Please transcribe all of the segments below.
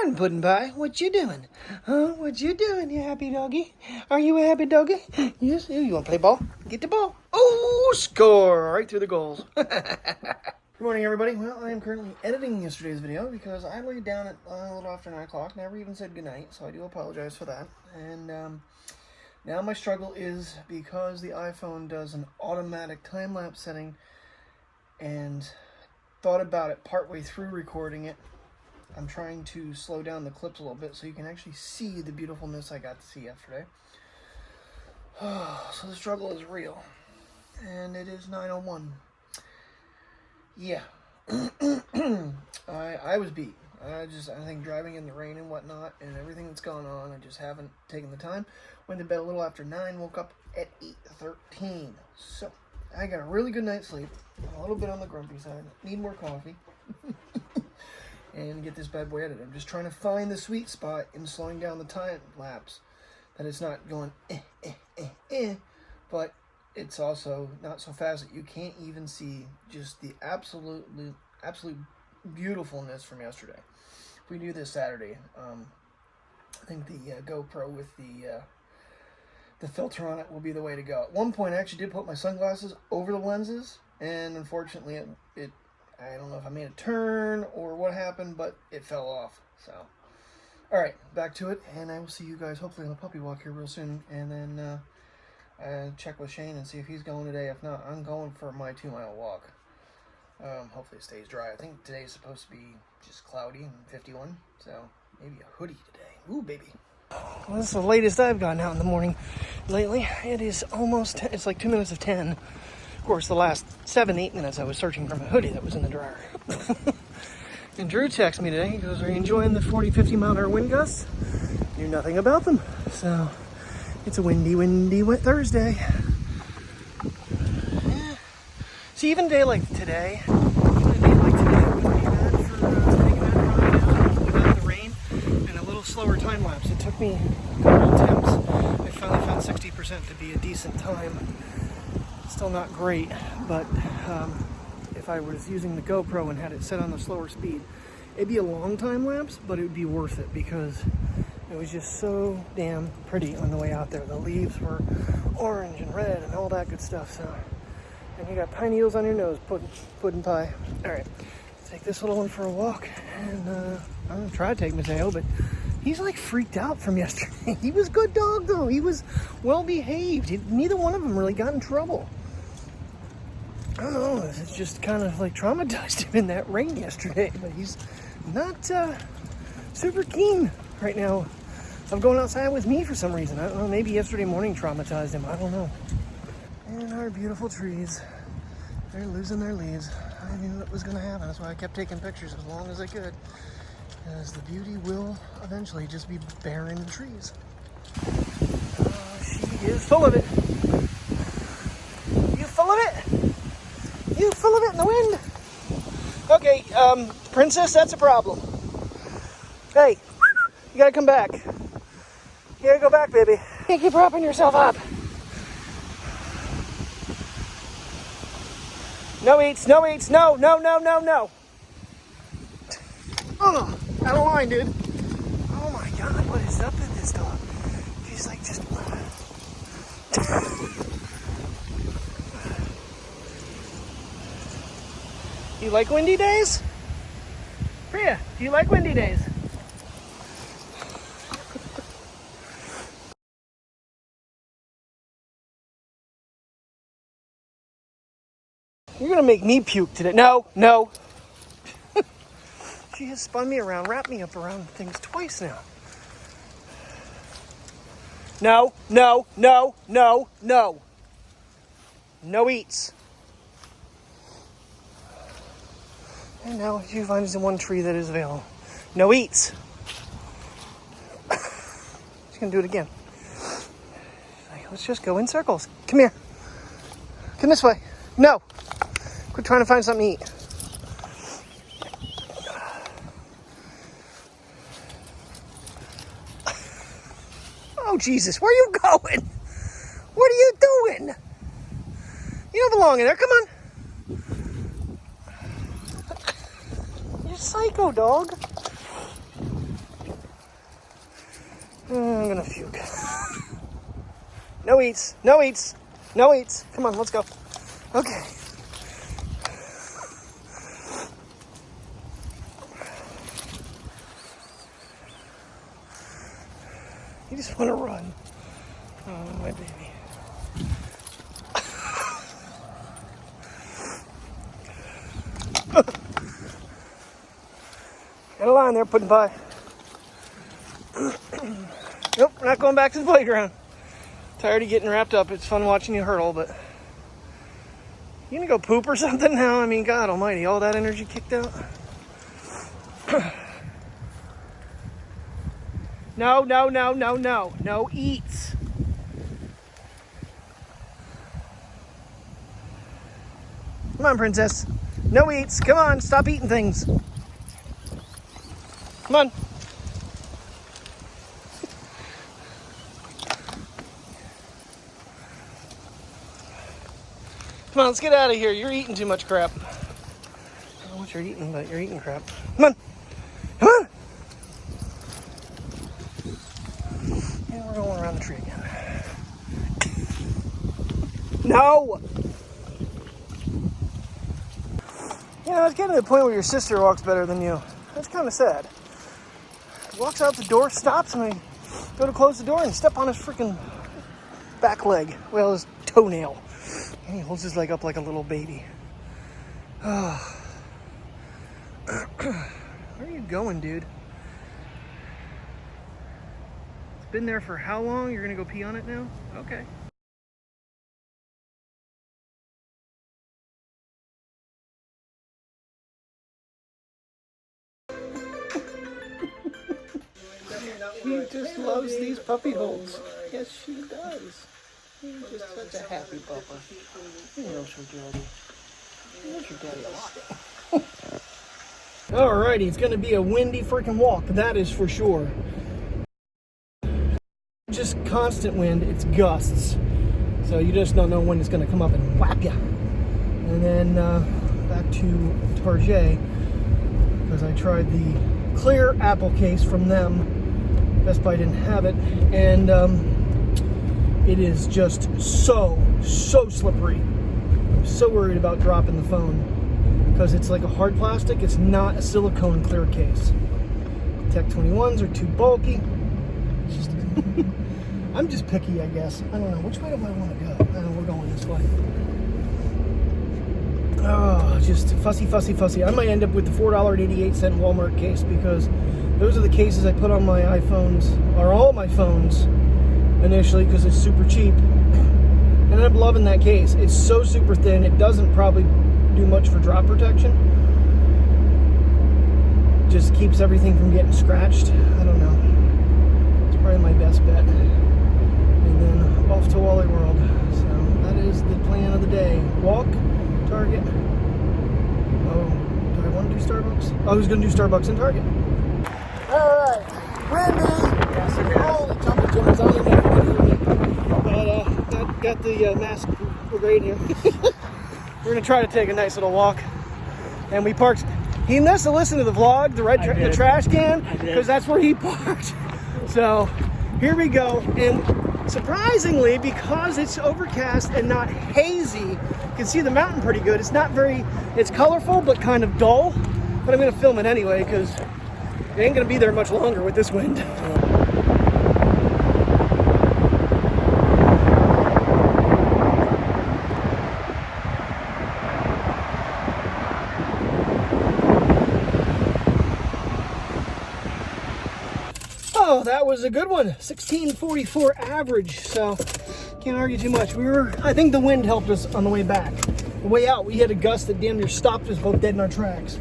morning, Puddin' Pie. What you doing? Huh? What you doing, you happy doggy? Are you a happy doggy? Yes. You want to play ball? Get the ball. Oh, score! Right through the goals. Good morning, everybody. Well, I am currently editing yesterday's video because I laid down at a little after 9 o'clock. Never even said goodnight, so I do apologize for that. And now my struggle is because the iPhone does an automatic time-lapse setting, and thought about it partway through recording it. I'm trying to slow down the clips a little bit so you can actually see the beautifulness I got to see yesterday. So the struggle is real. And it is 9:01. Yeah. I was beat. I think driving in the rain and whatnot and everything that's gone on, I just haven't taken the time. Went to bed a little after 9, woke up at 8:13. So I got a really good night's sleep. A little bit on the grumpy side. Need more coffee. And get this bad boy edited. I'm just trying to find the sweet spot in slowing down the time lapse. That it's not going but it's also not so fast that you can't even see just the absolute beautifulnul from yesterday. If we do this Saturday, I think the GoPro with the filter on it will be the way to go. At one point, I actually did put my sunglasses over the lenses, and unfortunately, I don't know if I made a turn or what happened, but it fell off. So, all right, back to it, and I will see you guys hopefully on the puppy walk here real soon, and then check with Shane and see if he's going today. If not, I'm going for my 2-mile walk. Hopefully it stays dry. I think today's supposed to be just cloudy and 51, so maybe a hoodie today. Ooh, baby. Well, this is the latest I've gotten out in the morning lately. It is almost, it's like 2 minutes of 10. Of course, the last 7-8 minutes I was searching for my hoodie that was in the dryer. And Drew texted me today. He goes, "Are you enjoying the 40-50 mile an hour wind gusts?" Knew nothing about them. So it's a windy Thursday. Yeah. See, even a day like today, it wouldn't be bad for taking that ride without the rain and a little slower time lapse. It took me a couple attempts. I finally found 60% to be a decent time. Still not great, but if I was using the GoPro and had it set on the slower speed, it'd be a long time lapse, but it would be worth it because it was just so damn pretty on the way out there. The leaves were orange and red and all that good stuff. So, and you got pine needles on your nose, Puddin' Pie. All right, take this little one for a walk, and I'm gonna try to take Mateo, but he's like freaked out from yesterday. He was a good dog though. He was well behaved. Neither one of them really got in trouble. I don't know. It's just kind of like traumatized him in that rain yesterday, but he's not super keen right now of going outside with me for some reason. I don't know, maybe yesterday morning traumatized him. I don't know. And our beautiful trees, they're losing their leaves. I knew it was going to happen. That's why I kept taking pictures as long as I could, because the beauty will eventually just be barren trees. She is full of it. You full of it? You full of it in the wind? Okay, Princess, that's a problem. Hey, you gotta come back. You gotta go back, baby. You keep propping yourself up. No eats, no eats, no. Oh, out of line, dude. Oh my God, what is up with this dog? She's like just... You like windy days? Priya, do you like windy days? You're gonna make me puke today. No. She has spun me around, wrapped me up around things twice now. No. No eats. And now she finds the one tree that is available. No eats. She's gonna do it again. Like, let's just go in circles. Come here. Come this way. No. Quit trying to find something to eat. Oh, Jesus, where are you going? What are you doing? You don't belong in there. Come on. You're a psycho, dog. I'm gonna puke. No eats, no eats, no eats. Come on, let's go. Okay. You just want to run. Oh, my baby. Got a line there, putting by. Nope, we're not going back to the playground. Tired of getting wrapped up. It's fun watching you hurdle, but you gonna go poop or something now? I mean, God almighty, all that energy kicked out. No, no, no, no, no. No eats. Come on, princess. No eats. Come on, stop eating things. Come on. Come on, let's get out of here. You're eating too much crap. I don't know what you're eating, but you're eating crap. Come on. Come on. And we're going around the tree again. No! You know, it's getting to the point where your sister walks better than you. That's kind of sad. He walks out the door, stops, and I go to close the door and step on his freaking back leg. Well, his toenail. And he holds his leg up like a little baby. Oh. Where are you going, dude? It's been there for how long? You're gonna go pee on it now? Okay. She just loves these puppy holds. Yes, she does. She's just such a happy pupper. You know she'll daddy. You know she'll daddy a lot. Alrighty, it's gonna be a windy freaking walk, that is for sure. Just constant wind, it's gusts. So you just don't know when it's gonna come up and whap ya. And then back to Target, because I tried the clear apple case from them. Best Buy didn't have it, and it is just so slippery. I'm so worried about dropping the phone because it's like a hard plastic. It's not a silicone clear case. Tech 21s are too bulky. It's just I'm just picky, I guess. I don't know. Which way do I want to go? I know we're going this way. Oh, just fussy. I might end up with the $4.88 Walmart case because those are the cases I put on my iPhones, or all my phones, initially, because it's super cheap. And I'm loving that case. It's so super thin, it doesn't probably do much for drop protection. Just keeps everything from getting scratched. I don't know. It's probably my best bet. And then off to Wally World. So that is the plan of the day. Walk, Target. Oh, do I want to do Starbucks? Oh, I was going to do Starbucks and Target. Alright, windy. Yes, it is. Holy jumping jumps on in there. But got the mask brigade here. We're going to try to take a nice little walk. And we parked. He must have listened to the vlog, the trash can, because that's where he parked. So here we go. And surprisingly, because it's overcast and not hazy, you can see the mountain pretty good. It's not very, it's colorful, but kind of dull. But I'm going to film it anyway, because it ain't going to be there much longer with this wind. Oh, that was a good one. 1644 average, so can't argue too much. I think the wind helped us on the way back. The way out, we hit a gust that damn near stopped us both dead in our tracks.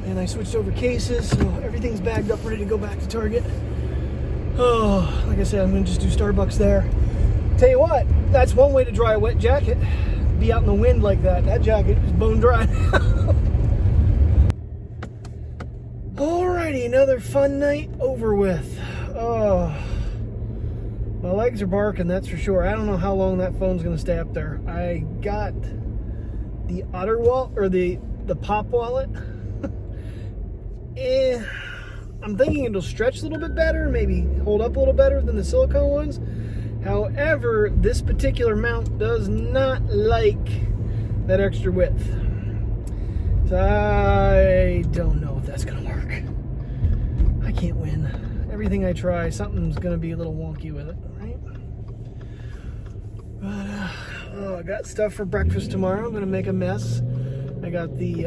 And I switched over cases, so everything's bagged up, ready to go back to Target. Oh, like I said, I'm gonna just do Starbucks there. Tell you what, that's one way to dry a wet jacket. Be out in the wind like that. That jacket is bone dry. Alrighty, another fun night over with. Oh, my legs are barking, that's for sure. I don't know how long that phone's gonna stay up there. I got the Otter wallet, or the Pop wallet. I'm I'm thinking it'll stretch a little bit better, maybe hold up a little better than the silicone ones. However, this particular mount does not like that extra width. So I don't know if that's gonna work. I can't win. Everything I try, something's gonna be a little wonky with it, right? But I got stuff for breakfast tomorrow. I'm gonna make a mess. I got the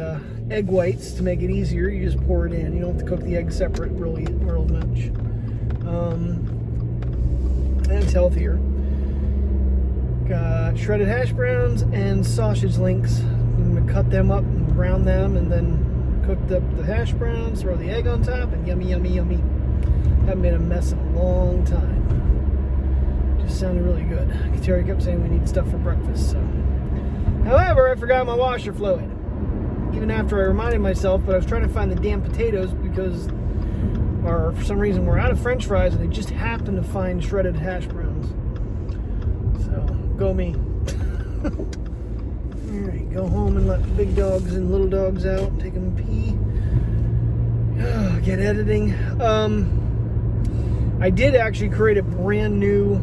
egg whites to make it easier. You just pour it in. You don't have to cook the eggs separate really real much. And it's healthier. Got shredded hash browns and sausage links. I'm gonna cut them up and brown them, and then cook up the hash browns, throw the egg on top, and yummy, yummy, yummy. Haven't made a mess in a long time. Just sounded really good. Terry kept saying we need stuff for breakfast. So, however, I forgot my washer fluid. Even after I reminded myself, but I was trying to find the damn potatoes because, or for some reason, we're out of French fries, and they just happened to find shredded hash browns. So, go me. Alright, go home and let the big dogs and little dogs out, take them a pee. Get editing. I did actually create a brand new,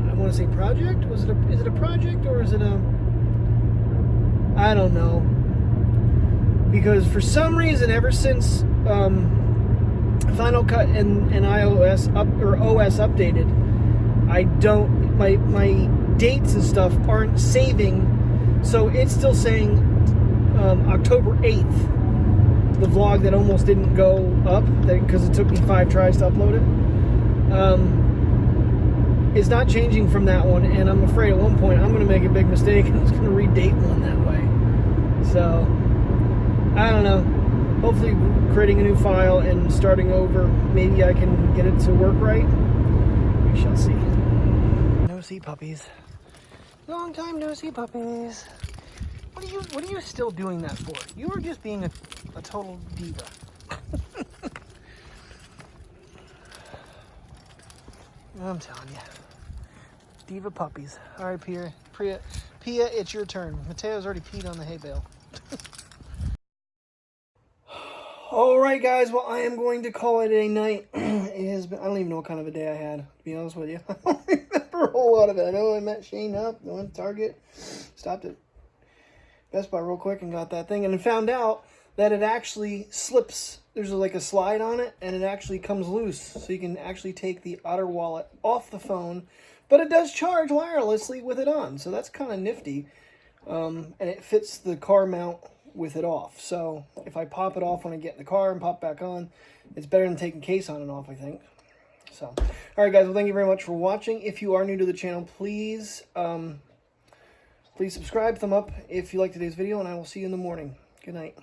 I want to say project? Is it a project or is it a, I don't know. Because for some reason, ever since Final Cut and iOS OS updated, I don't, my dates and stuff aren't saving, so it's still saying October 8th, the vlog that almost didn't go up because it took me 5 tries to upload it. Is not changing from that one, and I'm afraid at one point I'm going to make a big mistake and it's going to redate one that way. So I don't know. Hopefully creating a new file and starting over, maybe I can get it to work right. We shall see. No see puppies. Long time no see puppies. What are you still doing that for? You are just being a total diva. I'm telling you. Diva puppies. All right, Pia, it's your turn. Mateo's already peed on the hay bale. All right, guys. Well, I am going to call it a night. It has been, I don't even know what kind of a day I had, to be honest with you. I don't remember a whole lot of it. I know I met Shane up, I went to Target, stopped at Best Buy real quick and got that thing, and found out that it actually slips. There's like a slide on it, and it actually comes loose, so you can actually take the Otter wallet off the phone, but it does charge wirelessly with it on, so that's kind of nifty. And it fits the car mount with it off, so if I pop it off when I get in the car and pop back on, it's better than taking case on and off, I think. So, all right, guys, well, thank you very much for watching. If you are new to the channel, please please subscribe, thumb up if you like today's video, and I will see you in the morning. Good night.